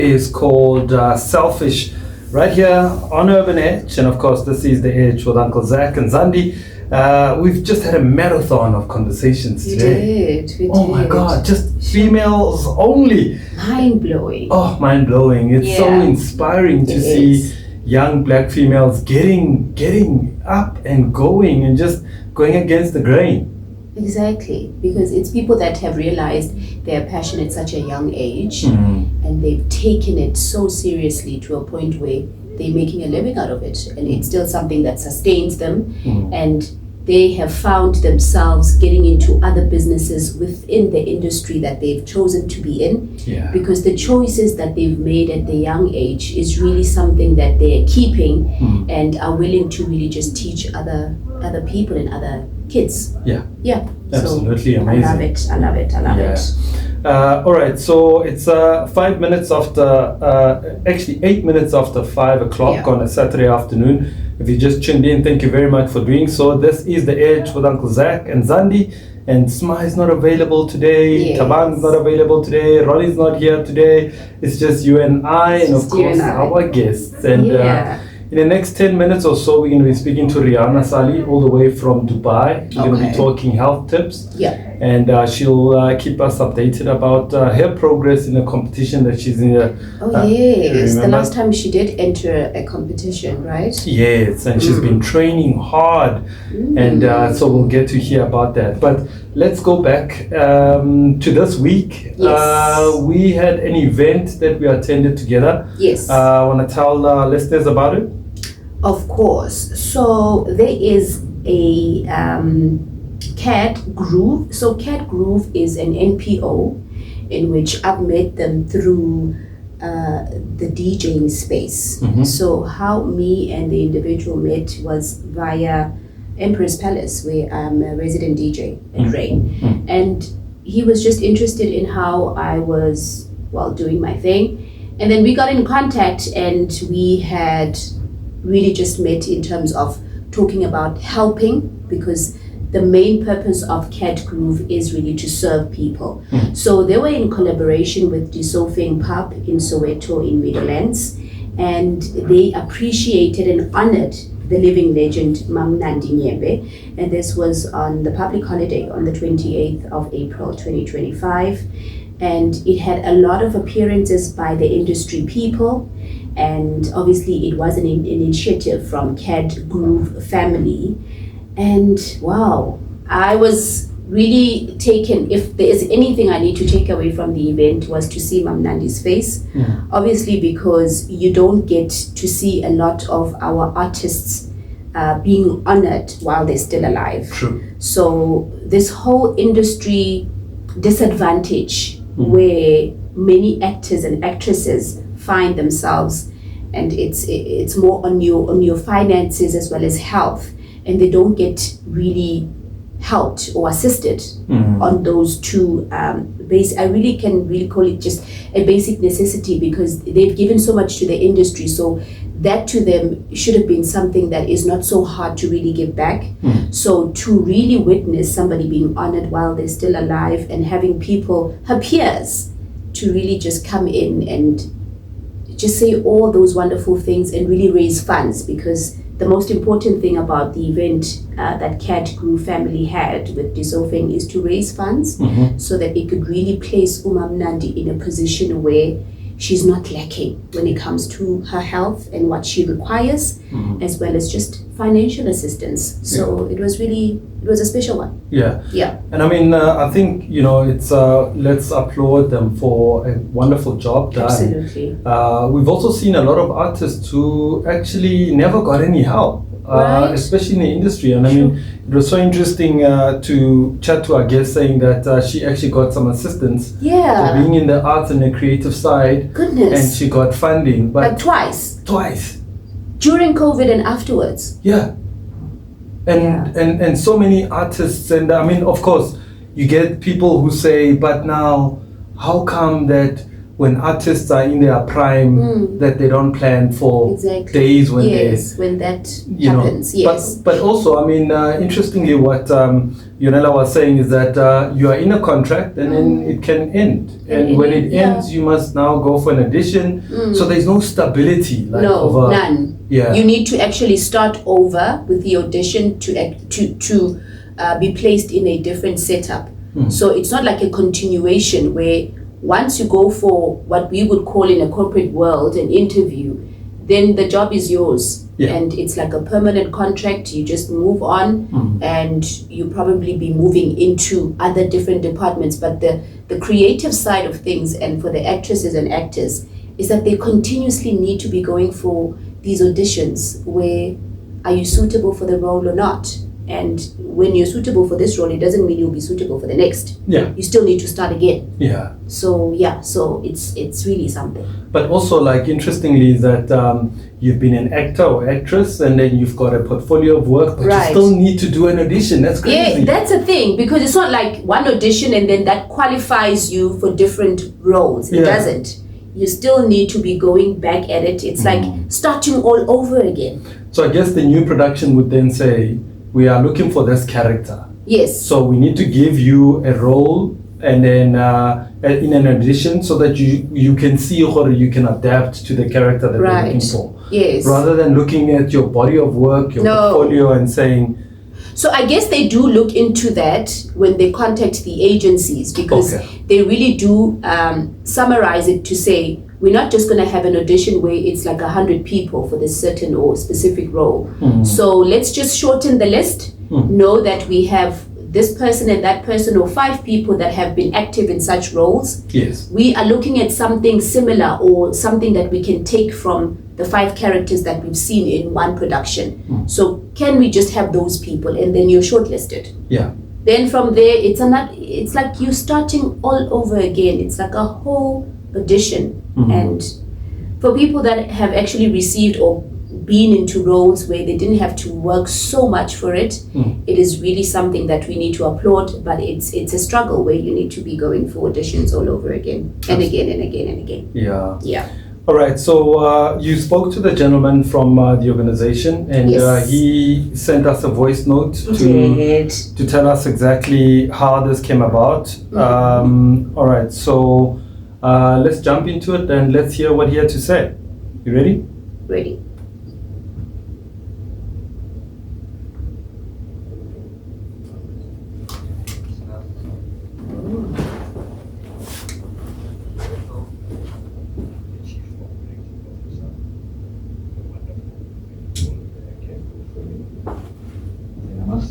is called Selfish, right here on Urban Edge. And of course, this is The Edge with Uncle Zach and Zandi. We've just had a marathon of conversations today. We oh did. my God, just females only. Mind-blowing. Oh, mind-blowing. It's so inspiring to see young black females getting up and going and just going against the grain. Exactly, because it's people that have realized they're passionate at such a young age, and they've taken it so seriously to a point where they're making a living out of it, and it's still something that sustains them, and they have found themselves getting into other businesses within the industry that they've chosen to be in, because the choices that they've made at the young age is really something that they're keeping and are willing to really just teach other people and other kids. Absolutely so amazing. I love it. All right, so it's 5 minutes after, actually 8 minutes after 5 o'clock on a Saturday afternoon. If you just tuned in, thank you very much for doing so. This is The Edge with Uncle Zach and Zandi. And Sma is not available today, Tabang's not available today, Ronnie's not here today. It's just you and I, and of course our guests. And in the next 10 minutes or so, we're going to be speaking to Rihanna Sali all the way from Dubai. We're going to be talking health tips. And she'll keep us updated about her progress in the competition that she's in. The last time she did enter a competition, right? Yes, and she's been training hard. And so we'll get to hear about that. But let's go back to this week. We had an event that we attended together. I want to tell listeners about it. Of course. So there is a Kad Groove. So Kad Groove is an NPO in which I've met them through the DJing space. So how me and the individual met was via Empress Palace, where I'm a resident DJ at Rain. And he was just interested in how I was, doing my thing. And then we got in contact and we had really just met in terms of talking about helping, because the main purpose of Kad Groove is really to serve people. So they were in collaboration with Disoufeng Pub in Soweto in Meadowlands, and they appreciated and honored the living legend Mam Nandi Nyembe, and this was on the public holiday on the 28th of April 2025, and it had a lot of appearances by the industry people. And obviously it was an initiative from Kad Groove family. And wow, I was really taken. If there is anything I need to take away from the event, was to see Mam Nandi's face. Obviously, because you don't get to see a lot of our artists being honored while they're still alive. So this whole industry disadvantage where many actors and actresses find themselves, and it's more on your finances as well as health, and they don't get really helped or assisted on those two I really can call it just a basic necessity, because they've given so much to the industry, so that to them should have been something that is not so hard to really give back. So to really witness somebody being honored while they're still alive, and having people, her peers, to really just come in and just say all those wonderful things and really raise funds, because the most important thing about the event that Kad Groove family had with Disoufeng is to raise funds so that it could really place Mam Nandi in a position where she's not lacking when it comes to her health and what she requires, as well as just financial assistance. So it was a special one. And I mean, I think, it's let's applaud them for a wonderful job done. Absolutely. We've also seen a lot of artists who actually never got any help. Especially in the industry. And I mean, it was so interesting to chat to our guest, saying that she actually got some assistance for being in the arts and the creative side. Goodness. And she got funding. But twice. During COVID and afterwards. And so many artists, and I mean, of course, you get people who say, but now, how come that when artists are in their prime, that they don't plan for days when when that happens. Yes. But also, I mean, interestingly, what Yonela was saying is that you are in a contract and then it can end. And when it ends, you must now go for an audition. So there's no stability. Like none. Yeah. You need to actually start over with the audition to be placed in a different setup. So it's not like a continuation where once you go for what we would call in a corporate world an interview, then the job is yours. And it's like a permanent contract. You just move on and you probably be moving into other different departments. But the creative side of things, and for the actresses and actors, is that they continuously need to be going for these auditions where are you suitable for the role or not? And when you're suitable for this role, it doesn't mean you'll be suitable for the next. Yeah. You still need to start again. Yeah. So it's really something. But also, like, interestingly, is that you've been an actor or actress, and then you've got a portfolio of work, but you still need to do an audition. That's crazy. Yeah, that's a thing, because it's not like one audition and then that qualifies you for different roles. It doesn't. You still need to be going back at it. It's like starting all over again. So I guess the new production would then say, we are looking for this character. Yes. So we need to give you a role, and then in an audition, so that you can see or you can adapt to the character that we're looking for. Yes. Rather than looking at your body of work, your portfolio, and saying. So I guess they do look into that when they contact the agencies, because they really do summarize it to say, we're not just going to have an audition where it's like 100 people for this certain or specific role. So let's just shorten the list, know that we have this person and that person, or 5 people that have been active in such roles. Yes. We are looking at something similar, or something that we can take from the 5 characters that we've seen in one production. So can we just have those people, and then you're shortlisted. Yeah. Then from there, it's like you starting all over again. It's like a whole audition. And for people that have actually received or been into roles where they didn't have to work so much for it, it is really something that we need to applaud. But it's a struggle where you need to be going for auditions all over again and again and again and again. Yeah. All right, so you spoke to the gentleman from the organization, and he sent us a voice note to tell us exactly how this came about. All right, so let's jump into it and let's hear what he had to say. You ready? Ready.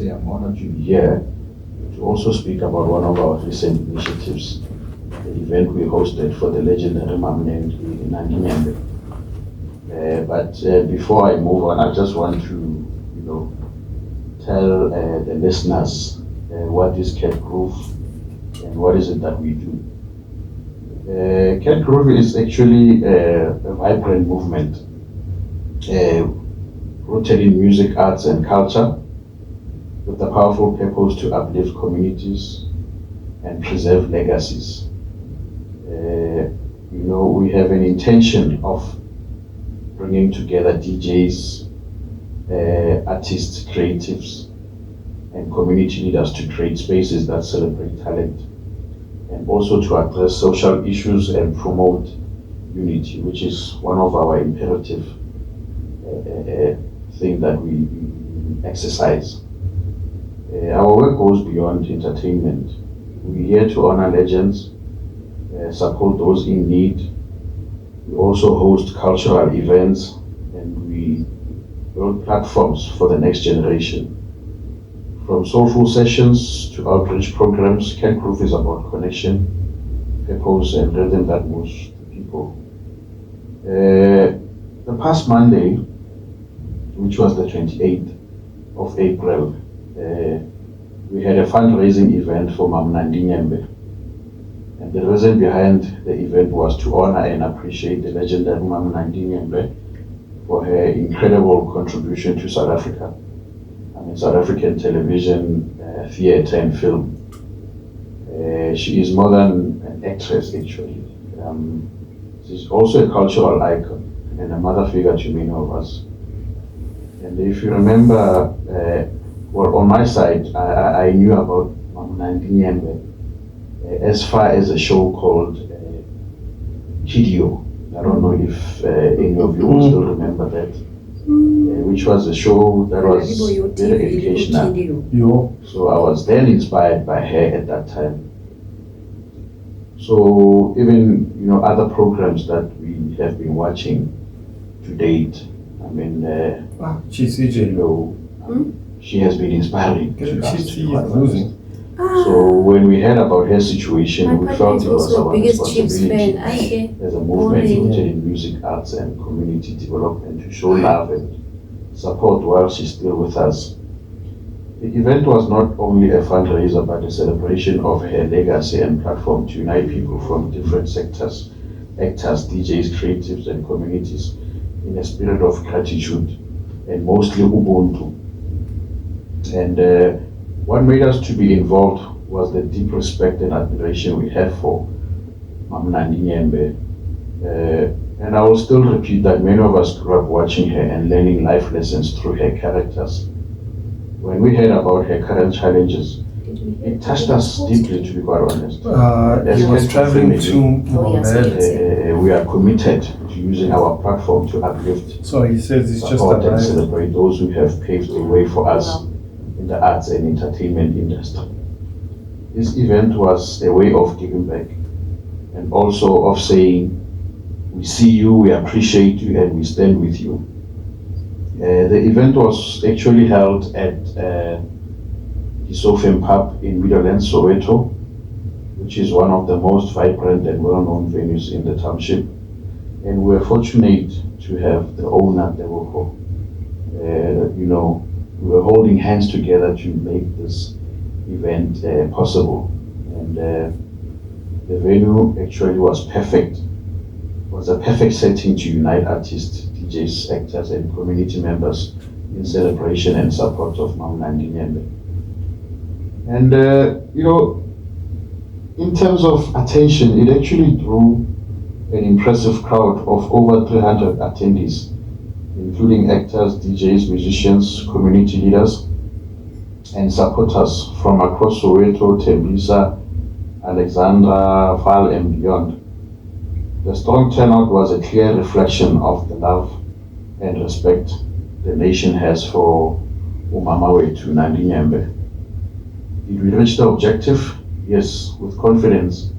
I'm honored to be here to also speak about one of our recent initiatives, the event we hosted for the legendary Mam Nandi Nyembe. But before I move on, I just want to, tell the listeners what is Kad Groove and what is it that we do. Kad Groove is actually a vibrant movement rooted in music, arts, and culture, with the powerful purpose to uplift communities and preserve legacies. We have an intention of bringing together DJs, artists, creatives, and community leaders to create spaces that celebrate talent, and also to address social issues and promote unity, which is one of our imperative thing that we exercise. Our work goes beyond entertainment. We're here to honor legends, support those in need. We also host cultural events, and we build platforms for the next generation. From soulful sessions to outreach programs, Kad Groove is about connection, purpose, and rhythm that moves the people. The past Monday, which was the 28th of April, we had a fundraising event for Mam Nandi Nyembe. And the reason behind the event was to honor and appreciate the legendary Mam Nandi Nyembe for her incredible contribution to South Africa. South African television, theatre and film. She is more than an actress, actually. She's also a cultural icon and a mother figure to many of us. And if you remember, well, on my side, I knew about Mam Nandi Nyembe as far as a show called Kidio. I don't know if any of you will still remember that, which was a show that was very educational. So I was then inspired by her at that time. So even other programs that we have been watching to date, I mean, she has been inspiring. So when we heard about her situation, we felt it was our responsibility as a movement rooted in music, arts, and community development to show love and support while she's still with us. The event was not only a fundraiser but a celebration of her legacy and platform to unite people from different sectors, actors, DJs, creatives, and communities in a spirit of gratitude and mostly Ubuntu. And what made us to be involved was the deep respect and admiration we have for Mam Nandi Nyembe. And I will still repeat that many of us grew up watching her and learning life lessons through her characters. When we heard about her current challenges, it touched us deeply, to be quite honest. He was traveling to we are committed to using our platform to uplift, so he says it's just support and celebrate those who have paved the way for us in the arts and entertainment industry. This event was a way of giving back and also of saying, we see you, we appreciate you, and we stand with you. The event was actually held at Disoufeng Pub in Middleland, Soweto, which is one of the most vibrant and well-known venues in the township. And we were fortunate to have the owner, Devoko. We were holding hands together to make this event possible. And the venue actually was perfect. It was a perfect setting to unite artists, DJs, actors, and community members in celebration and support of Mam Nandi Nyembe. And in terms of attention, it actually drew an impressive crowd of over 300 attendees, including actors, DJs, musicians, community leaders, and supporters from across Soweto, Tembisa, Alexandra, Val, and beyond. The strong turnout was a clear reflection of the love and respect the nation has for Umamawetu Nandi Nyembe. Did we reach the objective? Yes, with confidence.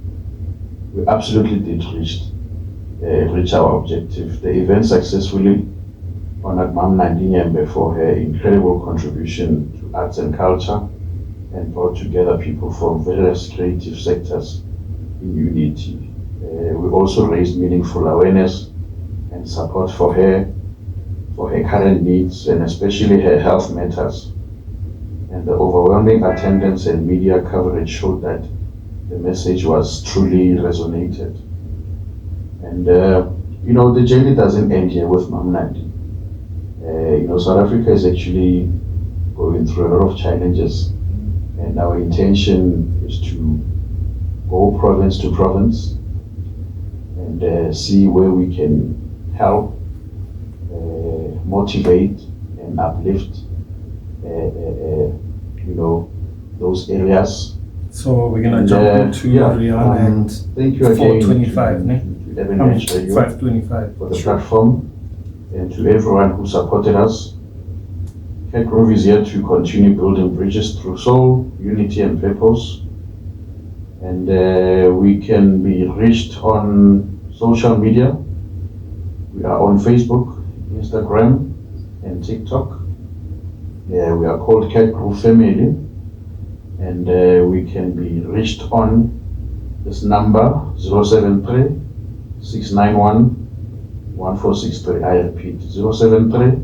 We absolutely did reach our objective. The event successfully honored Mam Nandi Nyembe for her incredible contribution to arts and culture and brought together people from various creative sectors in unity. We also raised meaningful awareness and support for her current needs, and especially her health matters. And the overwhelming attendance and media coverage showed that the message was truly resonated. And the journey doesn't end here with Mam Nandi. South Africa is actually going through a lot of challenges, and our intention is to go province to province and see where we can help, motivate and uplift those areas. So we're gonna jump into Rihanna at thank you again 4:25, to 5:25 for the platform, and to everyone who supported us. Kad Groove is here to continue building bridges through soul, unity, and purpose. And we can be reached on social media. We are on Facebook, Instagram, and TikTok. We are called Kad Groove Family, and we can be reached on this number 073 691 1463. I repeat, 073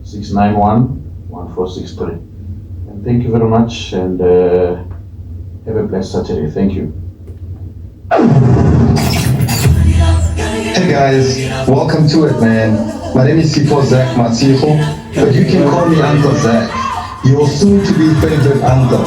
691 1463. And thank you very much, and have a blessed Saturday. Thank you. Hey guys, welcome to it, man. My name is Sipho Zach Masiho, but you can call me Uncle Zach, your soon-to-be favorite uncle.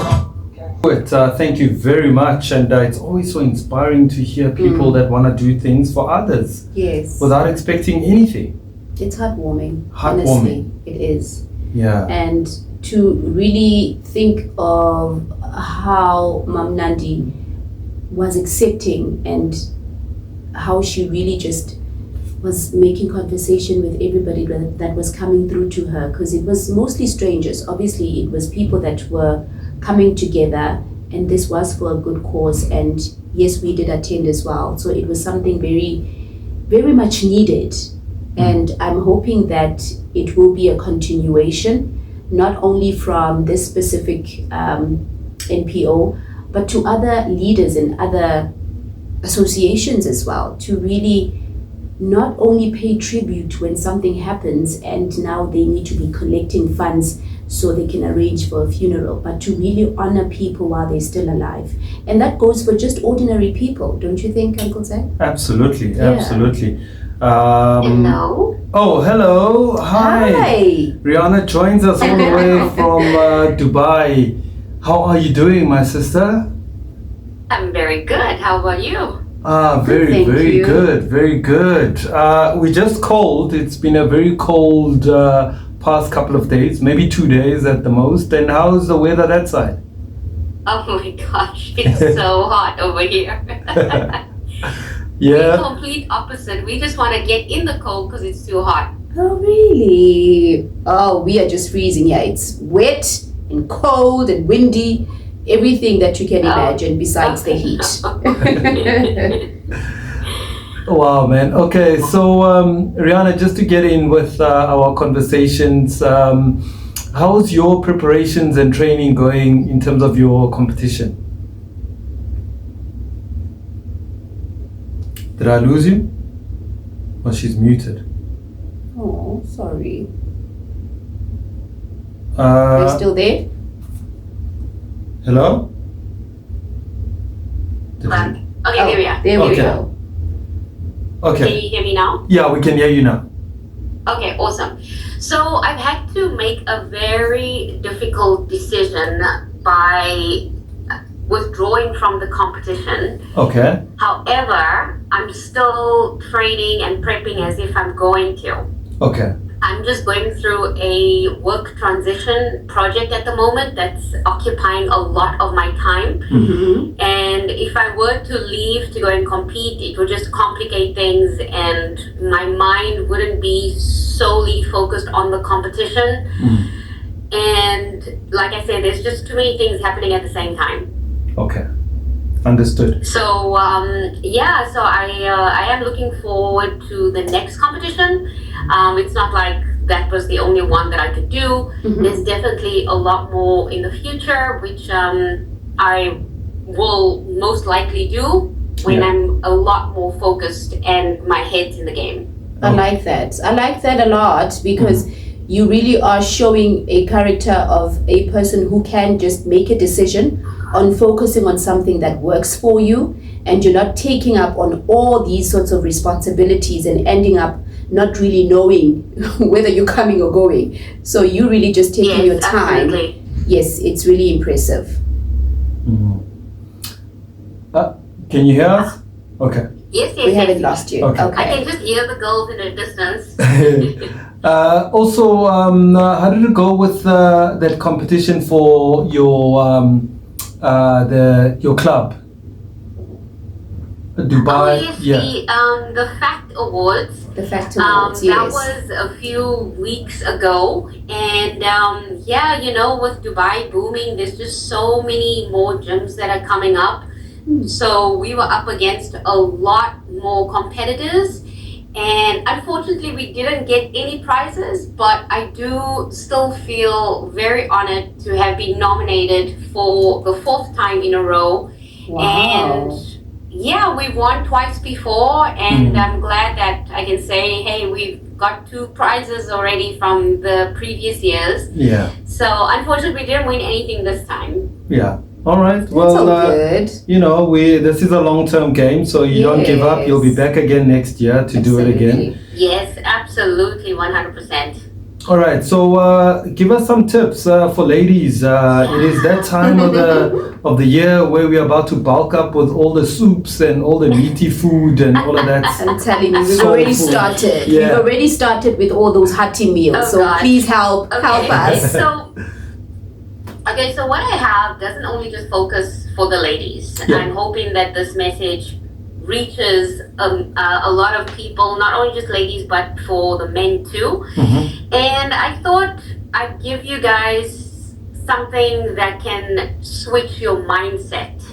Thank you very much. And it's always so inspiring to hear people that want to do things for others Yes. without expecting anything. It's heartwarming. Heartwarming. Honestly, it is. Yeah. And to really think of how Mam Nandi was accepting and how she really just was making conversation with everybody that was coming through to her, because it was mostly strangers. Obviously, it was people that were coming together, and this was for a good cause. And yes, we did attend as well. So it was something very, very much needed. And I'm hoping that it will be a continuation, not only from this specific NPO, but to other leaders and other associations as well, to really not only pay tribute when something happens and now they need to be collecting funds so they can arrange for a funeral, but to really honor people while they're still alive. And that goes for just ordinary people, don't you think, Uncle Zach? Absolutely, Yeah. absolutely. Hello. Oh, hello. Hi. Hi. Rihanna joins us all the way from Dubai. How are you doing, my sister? I'm very good. How about you? Very, Thank very you. good, very good. We just cold. It's been a very cold past couple of days, maybe 2 days at the most. And how's the weather that side? Oh my gosh, it's so hot over here. Yeah. The complete opposite. We just want to get in the cold because it's too hot. Oh, really? Oh, we are just freezing. Yeah, it's wet and cold and windy. Everything that you can imagine besides the heat. Wow, man. Okay, so Rihanna, just to get in with our conversations, how's your preparations and training going in terms of your competition? Did I lose you? Oh, she's muted. Oh, sorry. Are you still there? Hello? Did But, you- okay, there we are. There we Okay. go. Can Okay. you hear me now? Yeah, we can hear you now. Okay, awesome. So I've had to make a very difficult decision by withdrawing from the competition. Okay. However, I'm still training and prepping as if I'm going to. Okay. I'm just going through a work transition project at the moment that's occupying a lot of my time. Mm-hmm. And if I were to leave to go and compete, it would just complicate things and my mind wouldn't be solely focused on the competition. And like I said, there's just too many things happening at the same time. Okay. Understood. So so I am looking forward to the next competition. It's not like that was the only one that I could do. Mhm. There's definitely a lot more in the future, which I will most likely do when Yeah. I'm a lot more focused and my head's in the game. I like that. I like that a lot because you really are showing a character of a person who can just make a decision on focusing on something that works for you, and you're not taking up on all these sorts of responsibilities and ending up not really knowing whether you're coming or going. So you really just taking your time. Absolutely. Yes, it's really impressive. Can you hear us? Okay. Yes, We haven't yes. lost you. Okay. I can just hear the girls in the distance. Also, how did it go with that competition for your your club, Dubai? Oh yes, the Fact Awards. The fact awards, yes. That was a few weeks ago, and with Dubai booming, there's just so many more gyms that are coming up. So we were up against a lot more competitors, and unfortunately we didn't get any prizes, but I do still feel very honored to have been nominated for the 4th time in a row. Wow. And yeah, we won twice before, and I'm glad that I can say, hey, we've got 2 prizes already from the previous years. Yeah. So unfortunately we didn't win anything this time. Yeah. All right. That's all good. This is a long-term game, so you don't give up. You'll be back again next year to do it again. Absolutely. Yes, absolutely, 100%. All right, so give us some tips for ladies. It is that time of the year where we're about to bulk up with all the soups and all the meaty food and all of that. I'm telling you, we've Soul already food. started. Yeah. We've already started with all those hearty meals. Oh, so God. please help us. So what I have doesn't only just focus for the ladies. Yeah. I'm hoping that this message reaches a lot of people, not only just ladies, but for the men too. Mm-hmm. And I thought I'd give you guys something that can switch your mindset.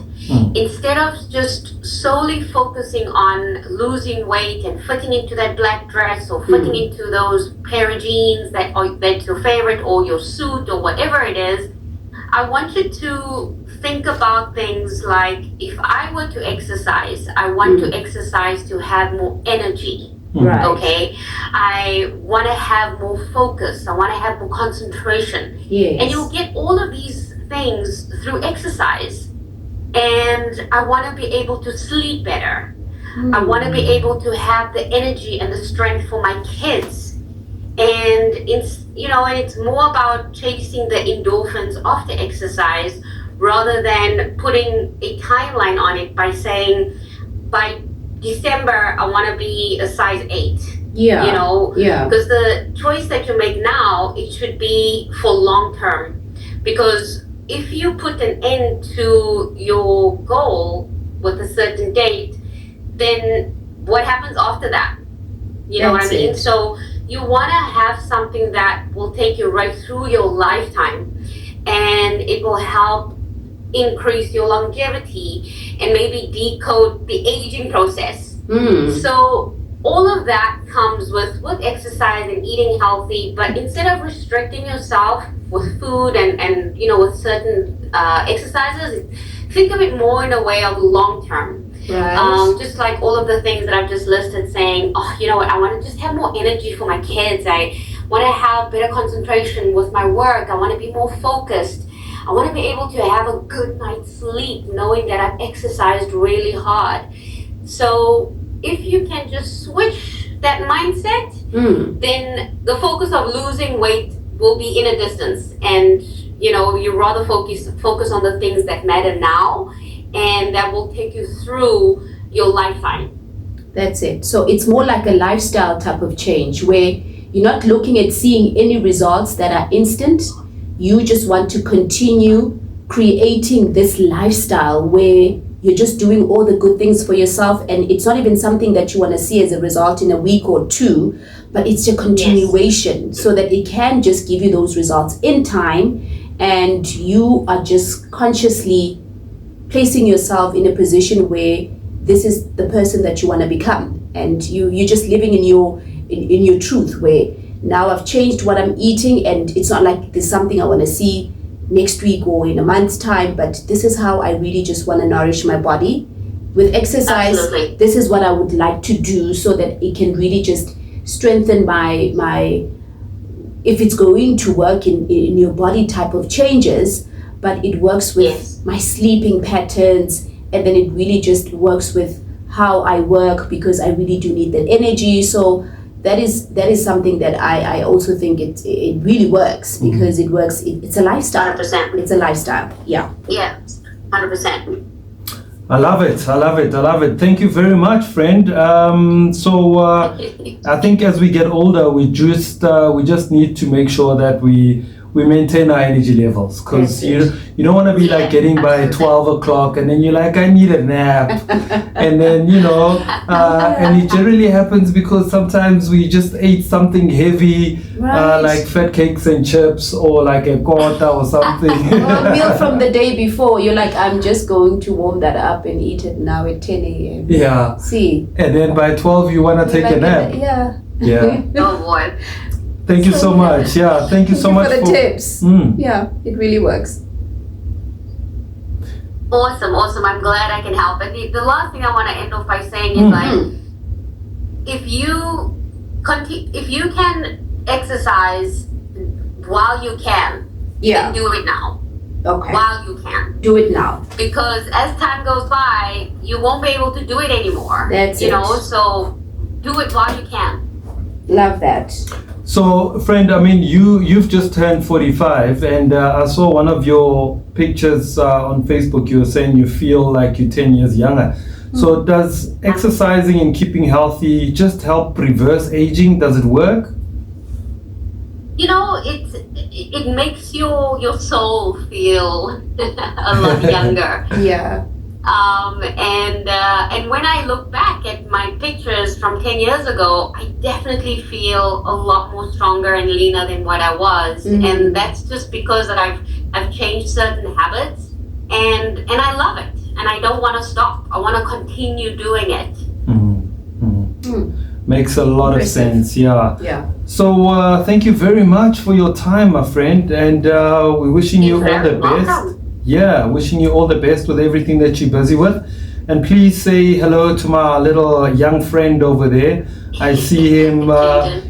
Instead of just solely focusing on losing weight and fitting into that black dress or fitting into those pair of jeans that's your favorite, or your suit, or whatever it is, I want you to think about things like, if I were to exercise, I want to exercise to have more energy. Right. Okay, I want to have more focus. I want to have more concentration. Yes. And you'll get all of these things through exercise. And I want to be able to sleep better. I want to be able to have the energy and the strength for my kids. And it's more about chasing the endorphins after exercise rather than putting a timeline on it by saying, by December, I want to be a size 8. Yeah. Yeah. Because the choice that you make now, it should be for long term. Because if you put an end to your goal with a certain date, then what happens after that? You know what I mean? So you want to have something that will take you right through your lifetime, and it will help increase your longevity and maybe decode the aging process. So all of that comes with exercise and eating healthy, but instead of restricting yourself with food and with certain exercises, think of it more in a way of long term. Right. Just like all of the things that I've just listed, saying, oh, you know what, I want to just have more energy for my kids. I want to have better concentration with my work. I want to be more focused. I want to be able to have a good night's sleep knowing that I've exercised really hard. So if you can just switch that mindset, then the focus of losing weight will be in a distance, and you rather focus on the things that matter now, and that will take you through your lifetime. That's it. So it's more like a lifestyle type of change where you're not looking at seeing any results that are instant. You just want to continue creating this lifestyle where you're just doing all the good things for yourself, and it's not even something that you want to see as a result in a week or two, but it's a continuation, so that it can just give you those results in time, and you are just consciously placing yourself in a position where this is the person that you want to become, and you're just living in your truth, where now I've changed what I'm eating, and it's not like there's something I want to see next week or in a month's time, but this is how I really just want to nourish my body with exercise. Absolutely. This is what I would like to do, so that it can really just strengthen my if it's going to work in your body type of changes, but it works with my sleeping patterns, and then it really just works with how I work, because I really do need that energy. So that is something that I also think it really works, because it works. It's a lifestyle. 100%. It's a lifestyle. Yeah. Yeah, 100%. I love it. Thank you very much, friend. I think as we get older, we just need to make sure that we maintain our energy levels, because you don't want to be like getting by 12 o'clock and then you're like, I need a nap. And then and it generally happens because sometimes we just ate something heavy, like fat cakes and chips, or like a kota or something. Or a meal from the day before, you're like, I'm just going to warm that up and eat it now at 10 a.m. Yeah. See. And then by 12 you want to take a nap. Yeah. Oh boy. Thank you so much. Yeah, thank you so much for the tips. Yeah, it really works. Awesome. I'm glad I can help. And the last thing I want to end off by saying is like, if you can exercise while you can, then do it now. Okay. While you can. Do it now. Because as time goes by, you won't be able to do it anymore. That's you know, so do it while you can. Love that. So, friend, I mean, you've just turned 45, and I saw one of your pictures on Facebook. You were saying you feel like you're 10 years younger. So, does exercising and keeping healthy just help reverse aging? Does it work? You know, it makes your soul feel a lot younger. Yeah. And when I look back at my pictures from 10 years ago, I definitely feel a lot more stronger and leaner than what I was. And that's just because that I've changed certain habits, and I love it, and I don't want to stop. I want to continue doing it. Makes a lot of sense, yeah. Yeah. So thank you very much for your time, my friend, and we're wishing you all the best. Welcome. Yeah, wishing you all the best with everything that you're busy with. And please say hello to my little young friend over there. I see him,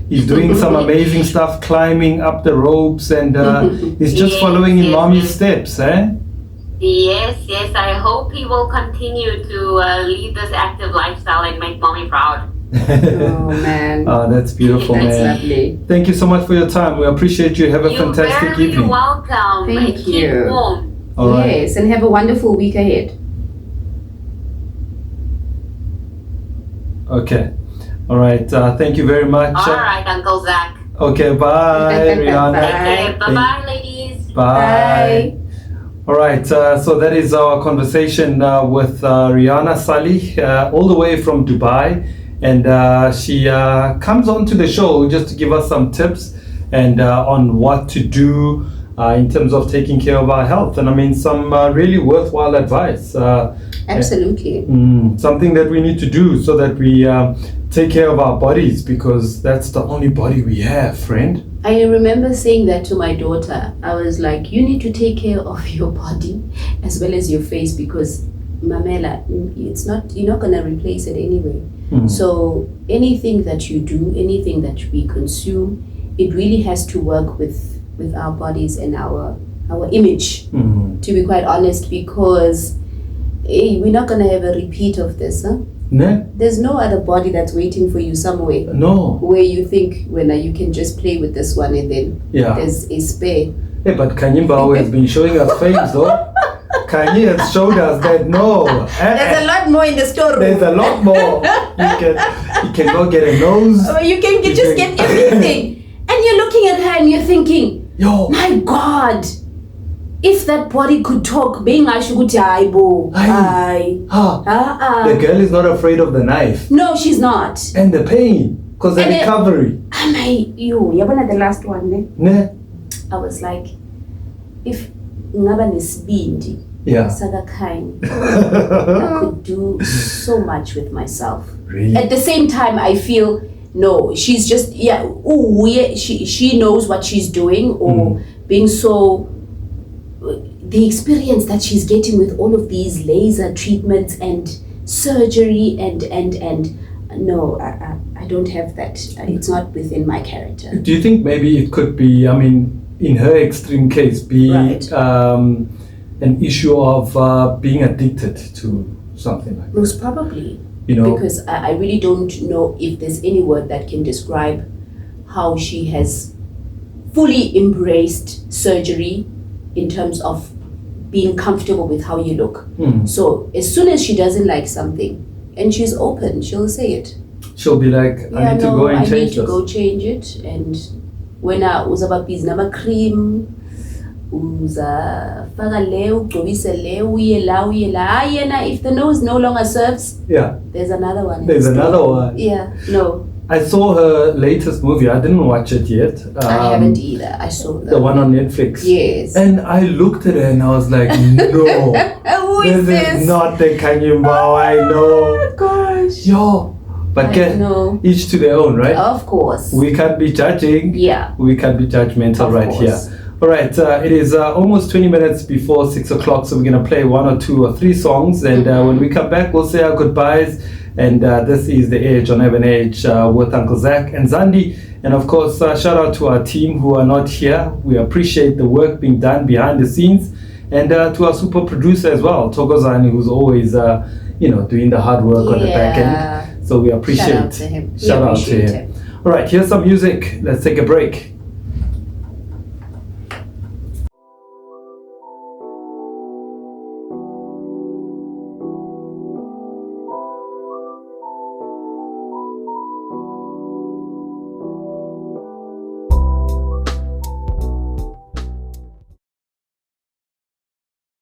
he's doing some amazing stuff, climbing up the ropes, and he's just following in mommy's steps, eh? Yes, I hope he will continue to lead this active lifestyle and make mommy proud. Oh, man. Oh, that's beautiful, That's man. lovely. Thank you so much for your time. We appreciate you. Have a fantastic You're very evening. welcome. Thank and you. Keep warm. All right. Yes, and have a wonderful week ahead. Okay. All right. Thank you very much. All right, Uncle Zach. Okay. Bye, Rihanna. Bye. Bye-bye, ladies. Bye. All right. So that is our conversation with Rihanna Salih, all the way from Dubai. And she comes onto the show just to give us some tips and on what to do in terms of taking care of our health. And I mean, some really worthwhile advice. Absolutely. Something that we need to do so that we take care of our bodies, because that's the only body we have, friend. I remember saying that to my daughter. I was like, you need to take care of your body as well as your face, because Mamela, you're not gonna replace it anyway. So anything that you do, anything that we consume, it really has to work with our bodies and our image, to be quite honest, because we're not gonna have a repeat of this, huh? Ne? There's no other body that's waiting for you somewhere. No. Where you think when you can just play with this one and then there's a spare. Hey, but Kanye Mbao has been showing us things, though. Kanye has showed us that There's a lot more in the story. There's a lot more. You can go get a nose. You can just get everything. And you're looking at her and you're thinking, Yo, my God, if that body could talk, being Ashuguti Aibo. the girl is not afraid of the knife. No, she's not. And the pain, because the recovery. You're the last one, ne? Ne? I was like, if ngaba nesibindi sakakhanya, I could do so much with myself. Really? At the same time, I feel no, she's just she knows what she's doing, or being so. The experience that she's getting with all of these laser treatments and surgery and no, I don't have that. It's not within my character. Do you think maybe it could be, I mean, in her extreme case, be an issue of being addicted to something like that? Most probably. You know, because I really don't know if there's any word that can describe how she has fully embraced surgery in terms of being comfortable with how you look. So as soon as she doesn't like something and she's open, she'll say it. She'll be like, I need to go and change this. I need to go change it. And when I was about nama cream, if the nose no longer serves, there's another one. There's another one. Yeah, no. I saw her latest movie. I didn't watch it yet. I haven't either. I saw the one on Netflix. Yes. And I looked at her and I was like, no. Who is this? Is not the Kanye Mbao I know. Oh gosh. Yo. But each to their own, right? Of course. We can't be judging. Yeah. We can't be judgmental right here. All right. It is almost 20 minutes before 6 o'clock. So we're going to play 1 or 2 or 3 songs. And when we come back, we'll say our goodbyes. And this is The Edge on Evan Edge with Uncle Zach and Zandi. And of course, shout out to our team who are not here. We appreciate the work being done behind the scenes. And to our super producer as well, Tokozani, who's always, doing the hard work on the back end. So we appreciate Shout out to him. Shout out to him. All right, here's some music. Let's take a break.